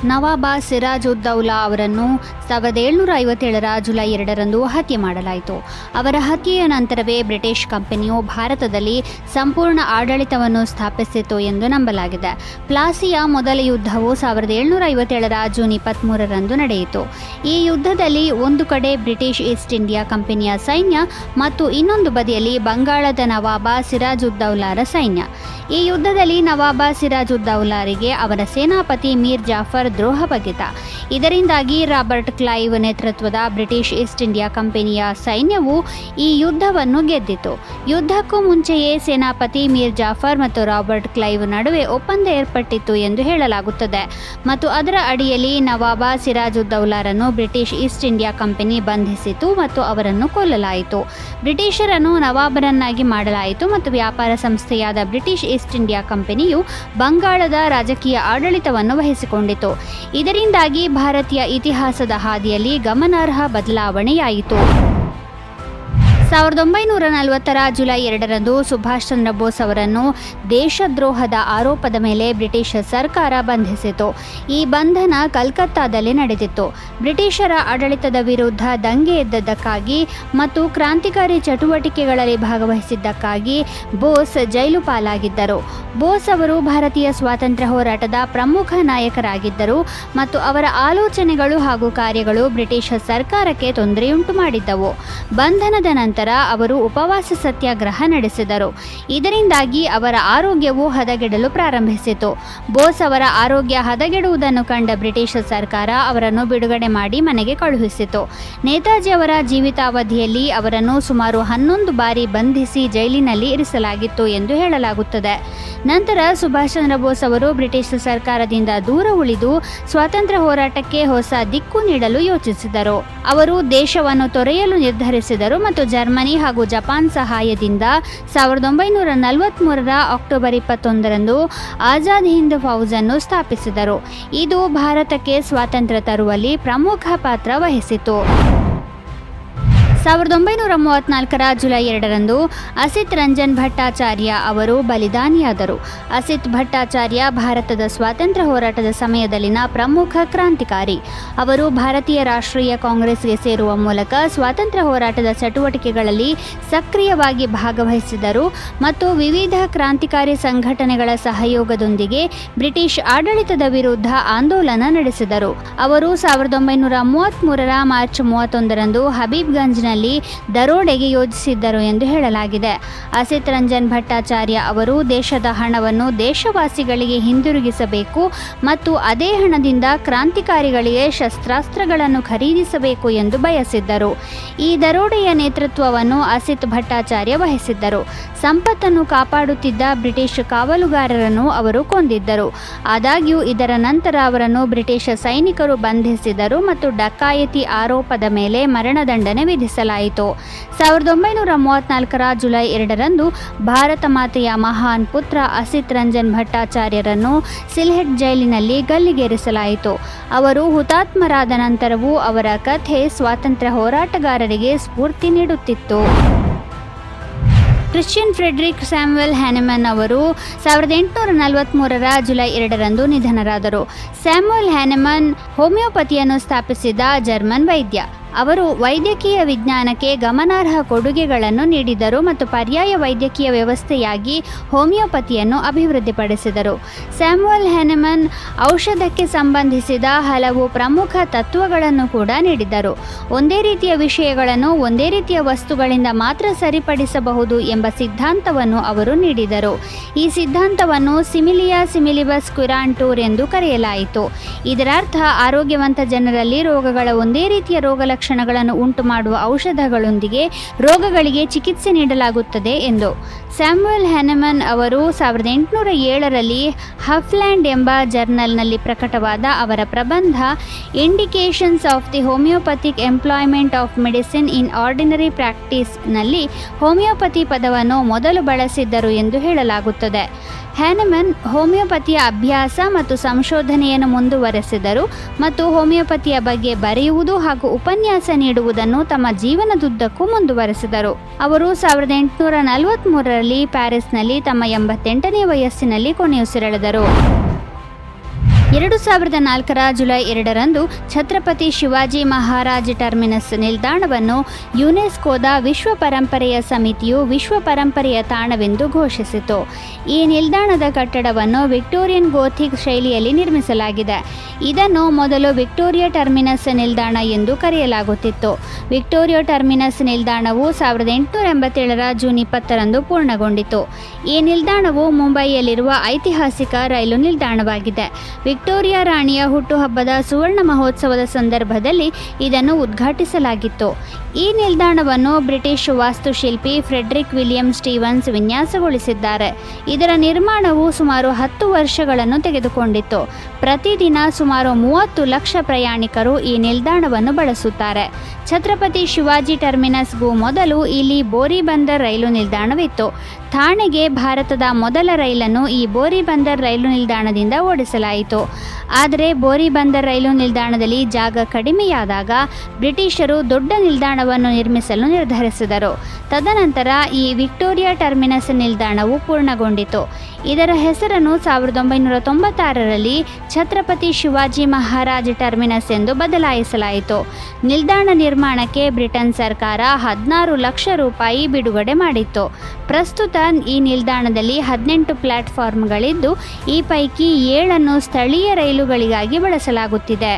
ನವಾಬ ಸಿರಾಜುದ್ದೌಲಾ ಅವರನ್ನು 1757ರ ಜುಲೈ 2ರಂದು ಹತ್ಯೆ ಮಾಡಲಾಯಿತು. ಅವರ ಹತ್ಯೆಯ ನಂತರವೇ ಬ್ರಿಟಿಷ್ ಕಂಪನಿಯು ಭಾರತದಲ್ಲಿ ಸಂಪೂರ್ಣ ಆಡಳಿತವನ್ನು ಸ್ಥಾಪಿಸಿತು ಎಂದು ನಂಬಲಾಗಿದೆ. ಪ್ಲಾಸಿಯ ಮೊದಲ ಯುದ್ಧವು 1757ರ ಜೂನ್ 23ರಂದು ನಡೆಯಿತು. ಈ ಯುದ್ಧದಲ್ಲಿ ಒಂದು ಕಡೆ ಬ್ರಿಟಿಷ್ ಈಸ್ಟ್ ಇಂಡಿಯಾ ಕಂಪನಿಯ ಸೈನ್ಯ ಮತ್ತು ಇನ್ನೊಂದು ಬದಿಯಲ್ಲಿ ಬಂಗಾಳದ ನವಾಬ ಸಿರಾಜುದ್ದೌಲಾರ ಸೈನ್ಯ. ಈ ಯುದ್ಧದಲ್ಲಿ ನವಾಬ ಸಿರಾಜುದ್ದೌಲಾರಿಗೆ ಅವರ ಸೇನಾಪತಿ ಮೀರ್ ಜಾಫರ್ ದ್ರೋಹ ಬಗೆದ. ಇದರಿಂದಾಗಿ ರಾಬರ್ಟ್ ಕ್ಲೈವ್ ನೇತೃತ್ವದ ಬ್ರಿಟಿಷ್ ಈಸ್ಟ್ ಇಂಡಿಯಾ ಕಂಪನಿಯ ಸೈನ್ಯವು ಈ ಯುದ್ಧವನ್ನು ಗೆದ್ದಿತು. ಯುದ್ಧಕ್ಕೂ ಮುಂಚೆಯೇ ಸೇನಾಪತಿ ಮೀರ್ ಜಾಫರ್ ಮತ್ತು ರಾಬರ್ಟ್ ಕ್ಲೈವ್ ನಡುವೆ ಒಪ್ಪಂದ ಏರ್ಪಟ್ಟಿತ್ತು ಎಂದು ಹೇಳಲಾಗುತ್ತದೆ ಮತ್ತು ಅದರ ಅಡಿಯಲ್ಲಿ ನವಾಬ ಸಿರಾಜುದ್ದೌಲಾರನ್ನು ಬ್ರಿಟಿಷ್ ಈಸ್ಟ್ ಇಂಡಿಯಾ ಕಂಪನಿ ಬಂಧಿಸಿತು ಮತ್ತು ಅವರನ್ನು ಕೊಲ್ಲಲಾಯಿತು. ಬ್ರಿಟಿಷರನ್ನು ನವಾಬರನ್ನಾಗಿ ಮಾಡಲಾಯಿತು ಮತ್ತು ವ್ಯಾಪಾರ ಸಂಸ್ಥೆಯಾದ ಬ್ರಿಟಿಷ್ ಈಸ್ಟ್ ಇಂಡಿಯಾ ಕಂಪನಿಯು ಬಂಗಾಳದ ರಾಜಕೀಯ ಆಡಳಿತವನ್ನು ವಹಿಸಿಕೊಂಡಿತು. ಇದರಿಂದಾಗಿ ಭಾರತೀಯ ಇತಿಹಾಸದ ಹಾದಿಯಲ್ಲಿ ಗಮನಾರ್ಹ ಬದಲಾವಣೆಯಾಯಿತು. 1940ರ ಜುಲೈ 2ರಂದು ಸುಭಾಷ್ ಚಂದ್ರ ಬೋಸ್ ಅವರನ್ನು ದೇಶದ್ರೋಹದ ಆರೋಪದ ಮೇಲೆ ಬ್ರಿಟಿಷ್ ಸರ್ಕಾರ ಬಂಧಿಸಿತು. ಈ ಬಂಧನ ಕಲ್ಕತ್ತಾದಲ್ಲಿ ನಡೆದಿತ್ತು. ಬ್ರಿಟಿಷರ ಆಡಳಿತದ ವಿರುದ್ಧ ದಂಗೆ ಎದ್ದದ್ದಕ್ಕಾಗಿ ಮತ್ತು ಕ್ರಾಂತಿಕಾರಿ ಚಟುವಟಿಕೆಗಳಲ್ಲಿ ಭಾಗವಹಿಸಿದ್ದಕ್ಕಾಗಿ ಬೋಸ್ ಜೈಲು ಪಾಲಾಗಿದ್ದರು. ಬೋಸ್ ಅವರು ಭಾರತೀಯ ಸ್ವಾತಂತ್ರ್ಯ ಹೋರಾಟದ ಪ್ರಮುಖ ನಾಯಕರಾಗಿದ್ದರು ಮತ್ತು ಅವರ ಆಲೋಚನೆಗಳು ಹಾಗೂ ಕಾರ್ಯಗಳು ಬ್ರಿಟಿಷ್ ಸರ್ಕಾರಕ್ಕೆ ತೊಂದರೆಯುಂಟು ಮಾಡಿದ್ದವು. ಬಂಧನದ ನಂತರ ಅವರು ಉಪವಾಸ ಸತ್ಯಾಗ್ರಹ ನಡೆಸಿದರು. ಇದರಿಂದಾಗಿ ಅವರ ಆರೋಗ್ಯವು ಹದಗೆಡಲು ಪ್ರಾರಂಭಿಸಿತು. ಬೋಸ್ ಅವರ ಆರೋಗ್ಯ ಹದಗೆಡುವುದನ್ನು ಕಂಡ ಬ್ರಿಟಿಷ್ ಸರ್ಕಾರ ಅವರನ್ನು ಬಿಡುಗಡೆ ಮಾಡಿ ಮನೆಗೆ ಕಳುಹಿಸಿತು. ನೇತಾಜಿ ಅವರ ಜೀವಿತಾವಧಿಯಲ್ಲಿ ಅವರನ್ನು ಸುಮಾರು 11 ಬಾರಿ ಬಂಧಿಸಿ ಜೈಲಿನಲ್ಲಿ ಇರಿಸಲಾಗಿತ್ತು ಎಂದು ಹೇಳಲಾಗುತ್ತದೆ. ನಂತರ ಸುಭಾಷ್ ಚಂದ್ರ ಬೋಸ್ ಅವರು ಬ್ರಿಟಿಷ್ ಸರ್ಕಾರದಿಂದ ದೂರ ಉಳಿದು ಸ್ವಾತಂತ್ರ್ಯ ಹೋರಾಟಕ್ಕೆ ಹೊಸ ದಿಕ್ಕು ನೀಡಲು ಯೋಚಿಸಿದರು. ಅವರು ದೇಶವನ್ನು ತೊರೆಯಲು ನಿರ್ಧರಿಸಿದರು ಮತ್ತು ಜರ್ಮನಿ ಹಾಗೂ ಜಪಾನ್ ಸಹಾಯದಿಂದ 1943ರ ಅಕ್ಟೋಬರ್ 21ರಂದು ಆಜಾದ್ ಹಿಂದ್ ಫೌಜನ್ನು ಸ್ಥಾಪಿಸಿದರು. ಇದು ಭಾರತಕ್ಕೆ ಸ್ವಾತಂತ್ರ್ಯ ತರುವಲ್ಲಿ ಪ್ರಮುಖ ಪಾತ್ರ ವಹಿಸಿತು. 1934ರ ಜುಲೈ 2ರಂದು ಅಸಿತ್ ರಂಜನ್ ಭಟ್ಟಾಚಾರ್ಯ ಅವರು ಬಲಿದಾನಿಯಾದರು. ಅಸಿತ್ ಭಟ್ಟಾಚಾರ್ಯ ಭಾರತದ ಸ್ವಾತಂತ್ರ್ಯ ಹೋರಾಟದ ಸಮಯದಲ್ಲಿನ ಪ್ರಮುಖ ಕ್ರಾಂತಿಕಾರಿ. ಅವರು ಭಾರತೀಯ ರಾಷ್ಟ್ರೀಯ ಕಾಂಗ್ರೆಸ್ಗೆ ಸೇರುವ ಮೂಲಕ ಸ್ವಾತಂತ್ರ್ಯ ಹೋರಾಟದ ಚಟುವಟಿಕೆಗಳಲ್ಲಿ ಸಕ್ರಿಯವಾಗಿ ಭಾಗವಹಿಸಿದರು ಮತ್ತು ವಿವಿಧ ಕ್ರಾಂತಿಕಾರಿ ಸಂಘಟನೆಗಳ ಸಹಯೋಗದೊಂದಿಗೆ ಬ್ರಿಟಿಷ್ ಆಡಳಿತದ ವಿರುದ್ಧ ಆಂದೋಲನ ನಡೆಸಿದರು. ಅವರು 1933ರ ಮಾರ್ಚ್ 31ರಂದು ಹಬೀಬ್ಗಂಜ್ನಲ್ಲಿ ದರೋಡೆಗೆ ಯೋಜಿಸಿದ್ದರು ಎಂದು ಹೇಳಲಾಗಿದೆ. ಅಸಿತ್ ರಂಜನ್ ಭಟ್ಟಾಚಾರ್ಯ ಅವರು ದೇಶದ ಹಣವನ್ನು ದೇಶವಾಸಿಗಳಿಗೆ ಹಿಂದಿರುಗಿಸಬೇಕು ಮತ್ತು ಅದೇ ಹಣದಿಂದ ಕ್ರಾಂತಿಕಾರಿಗಳಿಗೆ ಶಸ್ತ್ರಾಸ್ತ್ರಗಳನ್ನು ಖರೀದಿಸಬೇಕು ಎಂದು ಬಯಸಿದ್ದರು. ಈ ದರೋಡೆಯ ನೇತೃತ್ವವನ್ನು ಅಸಿತ್ ಭಟ್ಟಾಚಾರ್ಯ ವಹಿಸಿದ್ದರು. ಸಂಪತ್ತನ್ನು ಕಾಪಾಡುತ್ತಿದ್ದ ಬ್ರಿಟಿಷ್ ಕಾವಲುಗಾರರನ್ನು ಅವರು ಕೊಂದಿದ್ದರು. ಆದಾಗ್ಯೂ ಇದರ ನಂತರ ಅವರನ್ನು ಬ್ರಿಟಿಷ್ ಸೈನಿಕರು ಬಂಧಿಸಿದರು ಮತ್ತು ಡಕಾಯತಿ ಆರೋಪದ ಮೇಲೆ ಮರಣದಂಡನೆ ವಿಧಿಸಲಾಯಿತು. 1934ರ ಜುಲೈ 2ರಂದು ಭಾರತ ಮಾತೆಯ ಮಹಾನ್ ಪುತ್ರ ಅಸಿತ್ ರಂಜನ್ ಭಟ್ಟಾಚಾರ್ಯರನ್ನು ಸಿಲ್ಹೆಟ್ ಜೈಲಿನಲ್ಲಿ ಗಲ್ಲಿಗೇರಿಸಲಾಯಿತು. ಅವರು ಹುತಾತ್ಮರಾದ ನಂತರವೂ ಅವರ ಕಥೆ ಸ್ವಾತಂತ್ರ್ಯ ಹೋರಾಟಗಾರರಿಗೆ ಸ್ಫೂರ್ತಿ ನೀಡುತ್ತಿತ್ತು. ಕ್ರಿಶ್ಚಿಯನ್ ಫ್ರೆಡ್ರಿಕ್ ಸ್ಯಾಮ್ಯುಯಲ್ ಹ್ಯಾನೆಮನ್ ಅವರು 1843ರ ಜುಲೈ 2ರಂದು ನಿಧನರಾದರು. ಸ್ಯಾಮ್ಯುಯಲ್ ಹ್ಯಾನೆಮನ್ ಹೋಮಿಯೋಪತಿಯನ್ನು ಸ್ಥಾಪಿಸಿದ ಜರ್ಮನ್ ವೈದ್ಯ. ಅವರು ವೈದ್ಯಕೀಯ ವಿಜ್ಞಾನಕ್ಕೆ ಗಮನಾರ್ಹ ಕೊಡುಗೆಗಳನ್ನು ನೀಡಿದರು ಮತ್ತು ಪರ್ಯಾಯ ವೈದ್ಯಕೀಯ ವ್ಯವಸ್ಥೆಯಾಗಿ ಹೋಮಿಯೋಪತಿಯನ್ನು ಅಭಿವೃದ್ಧಿಪಡಿಸಿದರು. ಸ್ಯಾಮ್ಯುಯಲ್ ಹ್ಯಾನೆಮನ್ ಔಷಧಕ್ಕೆ ಸಂಬಂಧಿಸಿದ ಹಲವು ಪ್ರಮುಖ ತತ್ವಗಳನ್ನು ಕೂಡ ನೀಡಿದರು. ಒಂದೇ ರೀತಿಯ ವಿಷಯಗಳನ್ನು ಒಂದೇ ರೀತಿಯ ವಸ್ತುಗಳಿಂದ ಮಾತ್ರ ಸರಿಪಡಿಸಬಹುದು ಎಂಬ ಸಿದ್ಧಾಂತವನ್ನು ಅವರು ನೀಡಿದರು. ಈ ಸಿದ್ಧಾಂತವನ್ನು ಸಿಮಿಲಿಯಾ ಸಿಮಿಲಿಬಸ್ ಕ್ಯುರಾಂಟೂರ್ ಎಂದು ಕರೆಯಲಾಯಿತು. ಇದರರ್ಥ ಆರೋಗ್ಯವಂತ ಜನರಲ್ಲಿ ರೋಗಗಳ ಒಂದೇ ರೀತಿಯ ರೋಗಲಕ್ಷಣಗಳನ್ನು ಉಂಟು ಮಾಡುವ ಔಷಧಗಳೊಂದಿಗೆ ರೋಗಗಳಿಗೆ ಚಿಕಿತ್ಸೆ ನೀಡಲಾಗುತ್ತದೆ ಎಂದು. ಸ್ಯಾಮ್ಯುಯಲ್ ಹ್ಯಾನೆಮನ್ ಅವರು 1807ರಲ್ಲಿ ಹಫ್ಲ್ಯಾಂಡ್ ಎಂಬ ಜರ್ನಲ್ನಲ್ಲಿ ಪ್ರಕಟವಾದ ಅವರ ಪ್ರಬಂಧ indications of the homeopathic employment of medicine in ordinary ಪ್ರಾಕ್ಟೀಸ್ನಲ್ಲಿ ಹೋಮಿಯೋಪತಿ ಪದವನ್ನು ಮೊದಲು ಬಳಸಿದ್ದರು ಎಂದು ಹೇಳಲಾಗುತ್ತದೆ. ಹ್ಯಾನೆಮನ್ ಹೋಮಿಯೋಪತಿಯ ಅಭ್ಯಾಸ ಮತ್ತು ಸಂಶೋಧನೆಯನ್ನು ಮುಂದುವರೆಸಿದರು ಮತ್ತು ಹೋಮಿಯೋಪತಿಯ ಬಗ್ಗೆ ಬರೆಯುವುದು ಹಾಗೂ ಉಪನ್ಯಾಸ ನೀಡುವುದನ್ನು ತಮ್ಮ ಜೀವನದುದ್ದಕ್ಕೂ ಮುಂದುವರೆಸಿದರು. ಅವರು 1843ರಲ್ಲಿ ಪ್ಯಾರಿಸ್ನಲ್ಲಿ ತಮ್ಮ 88ನೇ ವಯಸ್ಸಿನಲ್ಲಿ ಕೊನೆಯುಸಿರೆಳೆದರು. 2004 ಜುಲೈ 2ರಂದು ಛತ್ರಪತಿ ಶಿವಾಜಿ ಮಹಾರಾಜ್ ಟರ್ಮಿನಸ್ ನಿಲ್ದಾಣವನ್ನು ಯುನೆಸ್ಕೋದ ವಿಶ್ವ ಪರಂಪರೆಯ ಸಮಿತಿಯು ವಿಶ್ವ ಪರಂಪರೆಯ ತಾಣವೆಂದು ಘೋಷಿಸಿತು. ಈ ನಿಲ್ದಾಣದ ಕಟ್ಟಡವನ್ನು ವಿಕ್ಟೋರಿಯನ್ ಗೋಥಿಕ್ ಶೈಲಿಯಲ್ಲಿ ನಿರ್ಮಿಸಲಾಗಿದೆ. ಇದನ್ನು ಮೊದಲು ವಿಕ್ಟೋರಿಯಾ ಟರ್ಮಿನಸ್ ನಿಲ್ದಾಣ ಎಂದು ಕರೆಯಲಾಗುತ್ತಿತ್ತು. ವಿಕ್ಟೋರಿಯಾ ಟರ್ಮಿನಸ್ ನಿಲ್ದಾಣವು 1887 ಜೂನ್ 20ರಂದು ಪೂರ್ಣಗೊಂಡಿತು. ಈ ನಿಲ್ದಾಣವು ಮುಂಬಯಿಯಲ್ಲಿರುವ ಐತಿಹಾಸಿಕ ರೈಲು ನಿಲ್ದಾಣವಾಗಿದೆ. ವಿಕ್ಟೋರಿಯಾ ರಾಣಿಯ ಹುಟ್ಟುಹಬ್ಬದ ಸುವರ್ಣ ಮಹೋತ್ಸವದ ಸಂದರ್ಭದಲ್ಲಿ ಇದನ್ನು ಉದ್ಘಾಟಿಸಲಾಗಿತ್ತು. ಈ ನಿಲ್ದಾಣವನ್ನು ಬ್ರಿಟಿಷ್ ವಾಸ್ತುಶಿಲ್ಪಿ ಫ್ರೆಡ್ರಿಕ್ ವಿಲಿಯಂ ಸ್ಟೀವನ್ಸ್ ವಿನ್ಯಾಸಗೊಳಿಸಿದ್ದಾರೆ. ಇದರ ನಿರ್ಮಾಣವು ಸುಮಾರು 10 ವರ್ಷಗಳನ್ನು ತೆಗೆದುಕೊಂಡಿತ್ತು. ಪ್ರತಿದಿನ ಸುಮಾರು 30 ಲಕ್ಷ ಪ್ರಯಾಣಿಕರು ಈ ನಿಲ್ದಾಣವನ್ನು ಬಳಸುತ್ತಾರೆ. ಛತ್ರಪತಿ ಶಿವಾಜಿ ಟರ್ಮಿನಸ್ಗೂ ಮೊದಲು ಇಲ್ಲಿ ಬೋರಿಬಂದರ್ ರೈಲು ನಿಲ್ದಾಣವಿತ್ತು. ಥಾಣೆಗೆ ಭಾರತದ ಮೊದಲ ರೈಲನ್ನು ಈ ಬೋರಿಬಂದರ್ ರೈಲು ನಿಲ್ದಾಣದಿಂದ ಓಡಿಸಲಾಯಿತು. ಆದರೆ ಬೋರಿಬಂದರ್ ರೈಲು ನಿಲ್ದಾಣದಲ್ಲಿ ಜಾಗ ಕಡಿಮೆಯಾದಾಗ ಬ್ರಿಟಿಷರು ದೊಡ್ಡ ನಿಲ್ದಾಣವನ್ನು ನಿರ್ಮಿಸಲು ನಿರ್ಧರಿಸಿದರು. ತದನಂತರ ಈ ವಿಕ್ಟೋರಿಯಾ ಟರ್ಮಿನಸ್ ನಿಲ್ದಾಣವು ಪೂರ್ಣಗೊಂಡಿತು. ಇದರ ಹೆಸರನ್ನು 1996ರಲ್ಲಿ ಛತ್ರಪತಿ ಶಿವಾಜಿ ಮಹಾರಾಜ್ ಟರ್ಮಿನಸ್ ಎಂದು ಬದಲಾಯಿಸಲಾಯಿತು. ನಿಲ್ದಾಣ ನಿರ್ಮಾಣಕ್ಕೆ ಬ್ರಿಟನ್ ಸರ್ಕಾರ 16 ಲಕ್ಷ ರೂಪಾಯಿ ಬಿಡುಗಡೆ ಮಾಡಿತ್ತು. ಪ್ರಸ್ತುತ ಈ ನಿಲ್ದಾಣದಲ್ಲಿ 18 ಪ್ಲಾಟ್ಫಾರ್ಮ್ಗಳಿದ್ದು, ಈ ಪೈಕಿ 7 ಸ್ಥಳೀಯ ರೈಲುಗಳಿಗಾಗಿ ಬಳಸಲಾಗುತ್ತಿದೆ.